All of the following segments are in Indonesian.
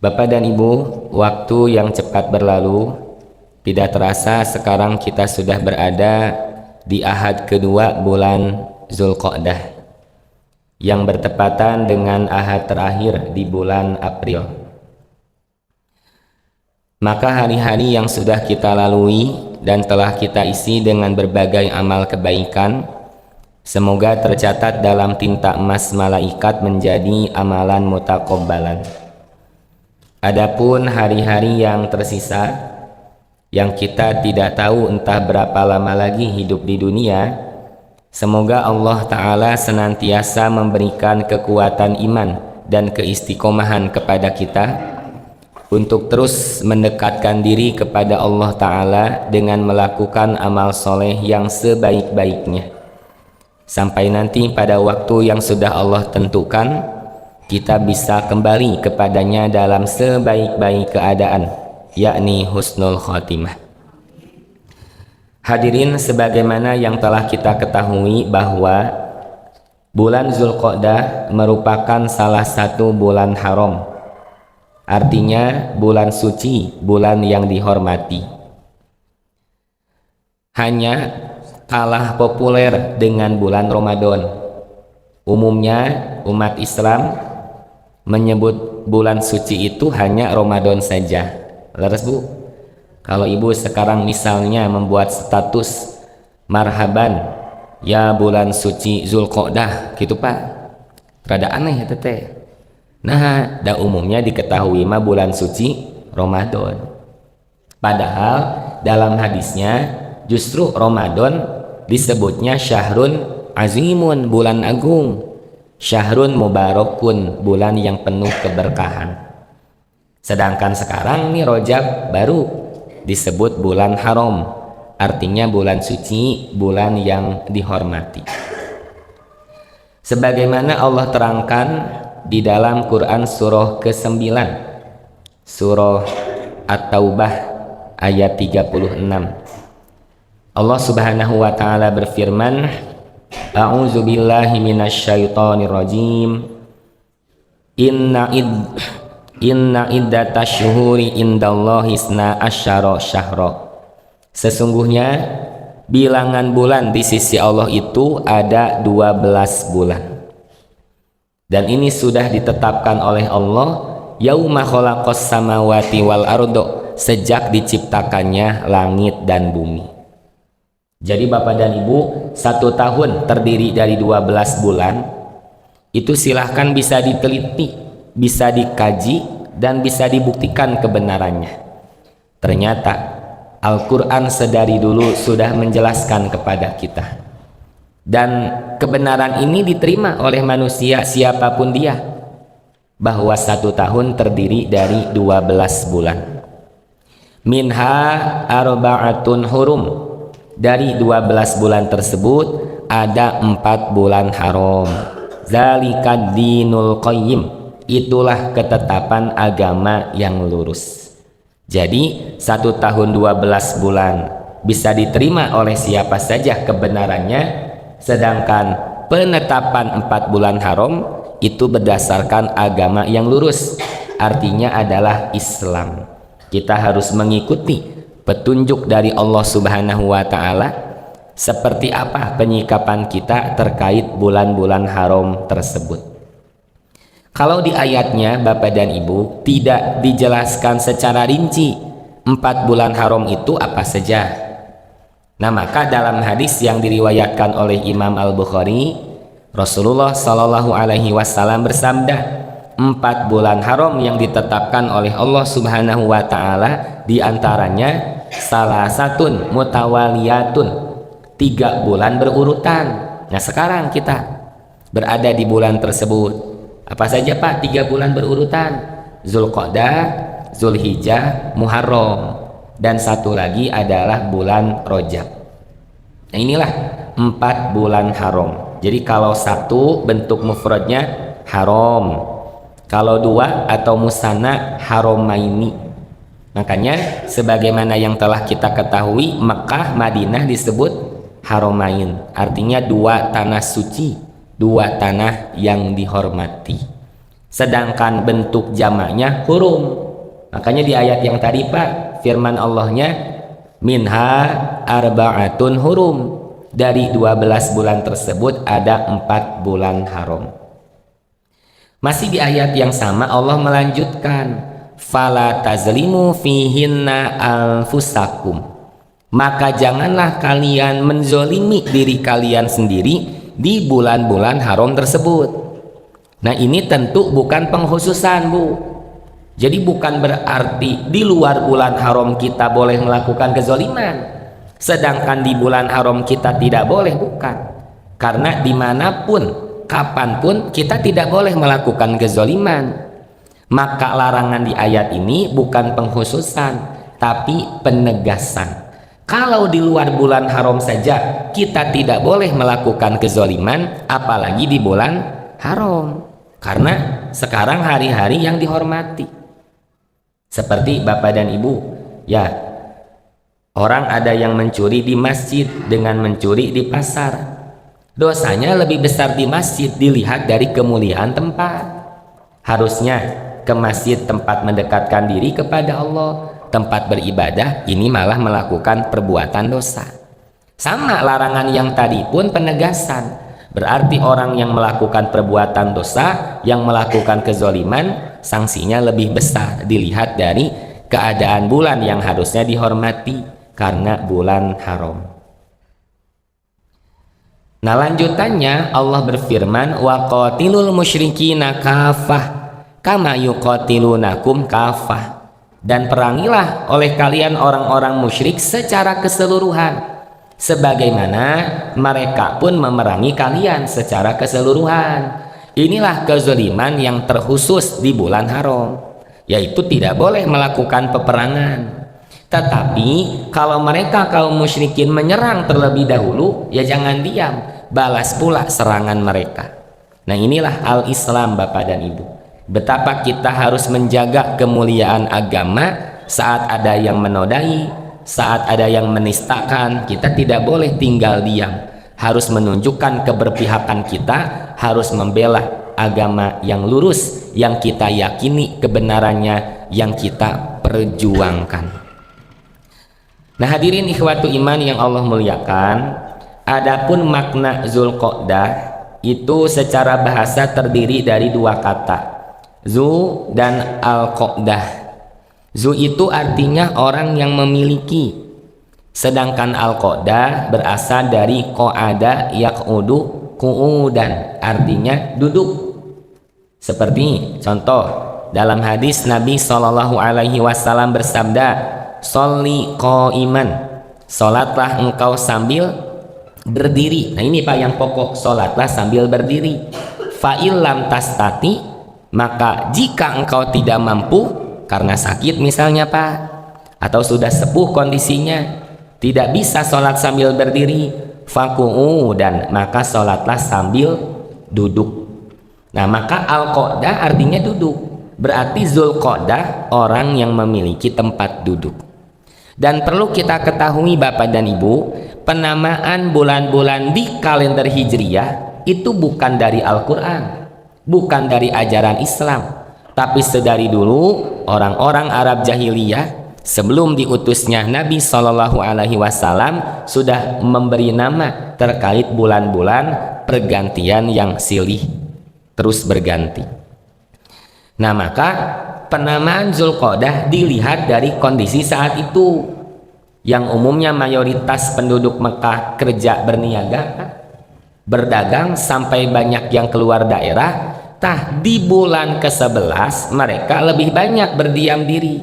Bapak dan Ibu, waktu yang cepat berlalu. Tidak terasa sekarang kita sudah berada di ahad kedua bulan Zulqa'dah yang bertepatan dengan ahad terakhir di bulan April. Maka hari-hari yang sudah kita lalui dan telah kita isi dengan berbagai amal kebaikan, semoga tercatat dalam tinta emas malaikat menjadi amalan mutaqabbalan. Adapun hari-hari yang tersisa, yang kita tidak tahu entah berapa lama lagi hidup di dunia, semoga Allah Ta'ala senantiasa memberikan kekuatan iman dan keistiqomahan kepada kita untuk terus mendekatkan diri kepada Allah Ta'ala dengan melakukan amal soleh yang sebaik-baiknya, sampai nanti pada waktu yang sudah Allah tentukan kita bisa kembali kepadanya dalam sebaik-baik keadaan, yakni husnul khotimah. Hadirin, sebagaimana yang telah kita ketahui bahwa bulan Zulqa'dah merupakan salah satu bulan haram, artinya bulan suci, bulan yang dihormati. Hanya kalah populer dengan bulan Ramadan. Umumnya umat Islam menyebut bulan suci itu hanya Ramadan saja. Leres Bu? Kalau Ibu sekarang misalnya membuat status marhaban ya bulan suci Zulqa'dah gitu Pak, rada aneh ya teteh. Nah, dah umumnya diketahui mah bulan suci Ramadan. Padahal dalam hadisnya justru Ramadan disebutnya syahrun azimun, bulan agung, syahrun mubarakun, bulan yang penuh keberkahan. Sedangkan sekarang nih Rajab baru disebut bulan haram, artinya bulan suci, bulan yang dihormati. Sebagaimana Allah terangkan di dalam Quran surah ke-9, surah At-Taubah ayat 36. Allah Subhanahu wa taala berfirman, A'udzu billahi minasyaitonir rajim. Inna iddatash syuhuri indallahi isna asyara syahra. Sesungguhnya bilangan bulan di sisi Allah itu ada 12 bulan. Dan ini sudah ditetapkan oleh Allah yauma khalaqas samawati wal ardo, sejak diciptakannya langit dan bumi. Jadi Bapak dan Ibu, 1 tahun terdiri dari 12 bulan. Itu silahkan bisa diteliti, bisa dikaji, dan bisa dibuktikan kebenarannya. Ternyata Al-Quran sedari dulu sudah menjelaskan kepada kita, dan kebenaran ini diterima oleh manusia siapapun dia, bahwa 1 tahun terdiri dari 12 bulan. Minha arba'atun hurum, dari 12 bulan tersebut ada 4 bulan haram. Zalikad dinul qayyim, itulah ketetapan agama yang lurus. Jadi 1 tahun 12 bulan bisa diterima oleh siapa saja kebenarannya, sedangkan penetapan 4 bulan haram itu berdasarkan agama yang lurus, artinya adalah Islam. Kita harus mengikuti petunjuk dari Allah Subhanahu wa taala seperti apa penyikapan kita terkait bulan-bulan haram tersebut. Kalau di ayatnya Bapak dan Ibu tidak dijelaskan secara rinci 4 bulan haram itu apa saja. Nah, maka dalam hadis yang diriwayatkan oleh Imam Al-Bukhari, Rasulullah Shallallahu Alaihi Wasallam bersabda, 4 bulan haram yang ditetapkan oleh Allah Subhanahu wa taala diantaranya salah satun mutawaliyatun, 3 bulan berurutan. Nah, sekarang kita berada di bulan tersebut. Apa saja Pak 3 bulan berurutan? Zulqa'dah, Zulhijjah, Muharram, dan satu lagi adalah bulan Rajab. Nah, inilah 4 bulan haram. Jadi kalau 1 bentuk mufradnya haram, kalau 2 atau musanna haramaini. Makanya sebagaimana yang telah kita ketahui, Mekah, Madinah disebut haramain, artinya 2 tanah suci, 2 tanah yang dihormati. sedangkan bentuk jamaknya hurum. Makanya di ayat yang tadi Pak, firman Allahnya minha arba'atun hurum, dari 12 bulan tersebut ada 4 bulan haram. Masih di ayat yang sama Allah melanjutkan, fala tazlimu fihinna anfusakum, maka janganlah kalian menzolimi diri kalian sendiri di bulan-bulan haram tersebut. Nah ini tentu bukan pengkhususan Bu. Jadi bukan berarti di luar bulan haram kita boleh melakukan kezoliman, sedangkan di bulan haram kita tidak boleh, bukan. Karena dimanapun, kapanpun kita tidak boleh melakukan kezoliman. Maka larangan di ayat ini bukan pengkhususan, tapi penegasan. Kalau di luar bulan haram saja kita tidak boleh melakukan kezoliman, apalagi di bulan haram. Karena sekarang hari-hari yang dihormati. Seperti Bapak dan Ibu, ya, orang ada yang mencuri di masjid dengan mencuri di pasar. Dosanya lebih besar di masjid dilihat dari kemuliaan tempat. Harusnya ke masjid tempat mendekatkan diri kepada Allah, tempat beribadah, ini malah melakukan perbuatan dosa. Sama larangan yang tadi pun penegasan. Berarti orang yang melakukan perbuatan dosa, yang melakukan kezoliman, sanksinya lebih besar dilihat dari keadaan bulan yang harusnya dihormati karena bulan haram. Nah lanjutannya Allah berfirman, wa qatilul musyrikina kafah kama yuqatilunakum kafah, dan perangilah oleh kalian orang-orang musyrik secara keseluruhan sebagaimana mereka pun memerangi kalian secara keseluruhan. Inilah kezaliman yang terkhusus di bulan haram, yaitu tidak boleh melakukan peperangan. Tetapi kalau mereka kaum musyrikin menyerang terlebih dahulu, ya jangan diam, balas pula serangan mereka. Nah inilah al-Islam Bapak dan Ibu. Betapa kita harus menjaga kemuliaan agama. Saat ada yang menodai, saat ada yang menistakan, kita tidak boleh tinggal diam, harus menunjukkan keberpihakan kita, harus membela agama yang lurus, yang kita yakini kebenarannya, yang kita perjuangkan. Nah hadirin ikhwatu iman yang Allah muliakan, adapun makna Zulqa'dah itu secara bahasa terdiri dari dua kata, Zu dan Al-Qa'dah. Zu itu artinya orang yang memiliki, sedangkan Al-Qa'dah berasal dari Qa'ada yaq'udu qu'udan, artinya duduk. Seperti contoh dalam hadis Nabi SAW bersabda, sholli qa'iman, salatlah engkau sambil berdiri. Nah ini Pak yang pokok, salatlah sambil berdiri. Fa'il lam tastati, maka jika engkau tidak mampu karena sakit misalnya Pak, atau sudah sepuh kondisinya, tidak bisa sholat sambil berdiri, faku'u, dan maka sholatlah sambil duduk. Nah maka al-qa'dah artinya duduk, berarti Zulqa'dah orang yang memiliki tempat duduk. Dan perlu kita ketahui Bapak dan Ibu, penamaan bulan-bulan di kalender Hijriyah itu bukan dari Al-Quran, bukan dari ajaran Islam, tapi sedari dulu orang-orang Arab jahiliyah sebelum diutusnya Nabi SAW sudah memberi nama terkait bulan-bulan pergantian yang silih terus berganti. Nah maka penamaan Zulqa'dah dilihat dari kondisi saat itu, yang umumnya mayoritas penduduk Mekah kerja berniaga, berdagang sampai banyak yang keluar daerah. Tah di bulan ke-11 mereka lebih banyak berdiam diri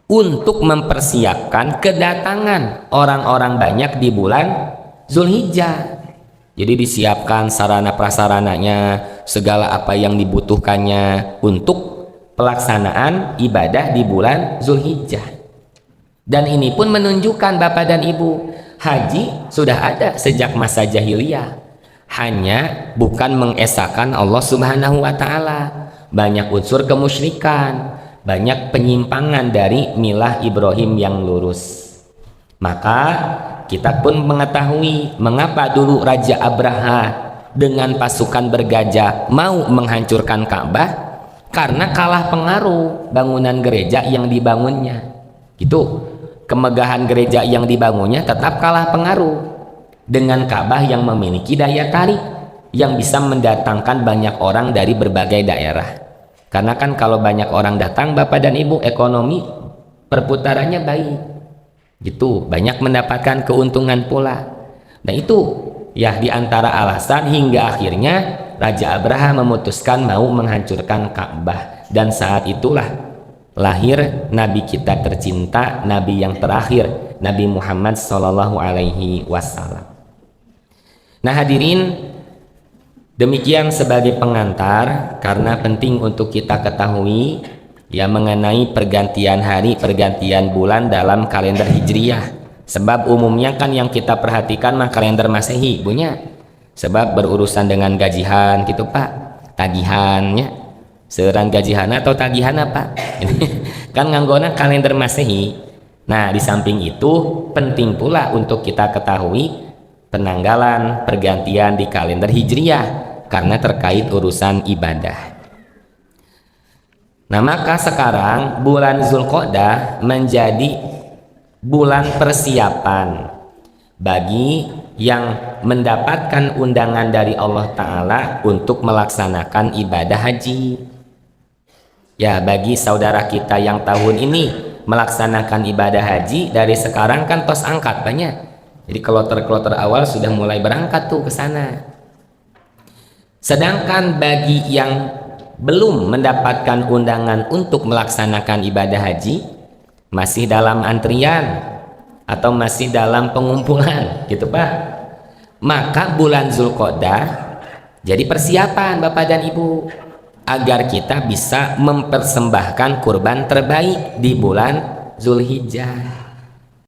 untuk mempersiapkan kedatangan orang-orang banyak di bulan Zulhijjah. Jadi disiapkan sarana prasarananya, segala apa yang dibutuhkannya untuk pelaksanaan ibadah di bulan Zulhijjah. Dan ini pun menunjukkan Bapak dan Ibu, haji sudah ada sejak masa jahiliyah. Hanya bukan mengesahkan Allah Subhanahu wa Ta'ala, banyak unsur kemusyrikan, banyak penyimpangan dari milah Ibrahim yang lurus. Maka kita pun mengetahui mengapa dulu Raja Abraha dengan pasukan bergajah mau menghancurkan Ka'bah karena kalah pengaruh bangunan gereja yang dibangunnya. Gitu. Kemegahan gereja yang dibangunnya tetap kalah pengaruh dengan Ka'bah yang memiliki daya tarik yang bisa mendatangkan banyak orang dari berbagai daerah. Karena kan kalau banyak orang datang, Bapak dan Ibu, ekonomi perputarannya baik. Gitu, banyak mendapatkan keuntungan pula. Nah itu ya diantara alasan hingga akhirnya Raja Abraha memutuskan mau menghancurkan Ka'bah. Dan saat itulah lahir Nabi kita tercinta, Nabi yang terakhir, Nabi Muhammad Sallallahu Alaihi Wasallam. Nah hadirin, demikian sebagai pengantar karena penting untuk kita ketahui ya mengenai pergantian hari, pergantian bulan dalam kalender Hijriyah. Sebab umumnya kan yang kita perhatikan mah kalender Masehi, punya. Sebab berurusan dengan gajihan gitu Pak, tagihannya. Seuran gajihan atau tagihan apa? Kan nganggona kalender Masehi. Nah, di samping itu penting pula untuk kita ketahui penanggalan pergantian di kalender Hijriyah karena terkait urusan ibadah. Nah, maka sekarang bulan Zulqa'dah menjadi bulan persiapan bagi yang mendapatkan undangan dari Allah Ta'ala untuk melaksanakan ibadah haji. Ya, bagi saudara kita yang tahun ini melaksanakan ibadah haji dari sekarang kan tos angkat banyak. Jadi kloter-kloter awal sudah mulai berangkat tuh ke sana. Sedangkan bagi yang belum mendapatkan undangan untuk melaksanakan ibadah haji, masih dalam antrian atau masih dalam pengumpulan gitu Pak, maka bulan Zulqa'dah jadi persiapan Bapak dan Ibu agar kita bisa mempersembahkan kurban terbaik di bulan Zulhijjah.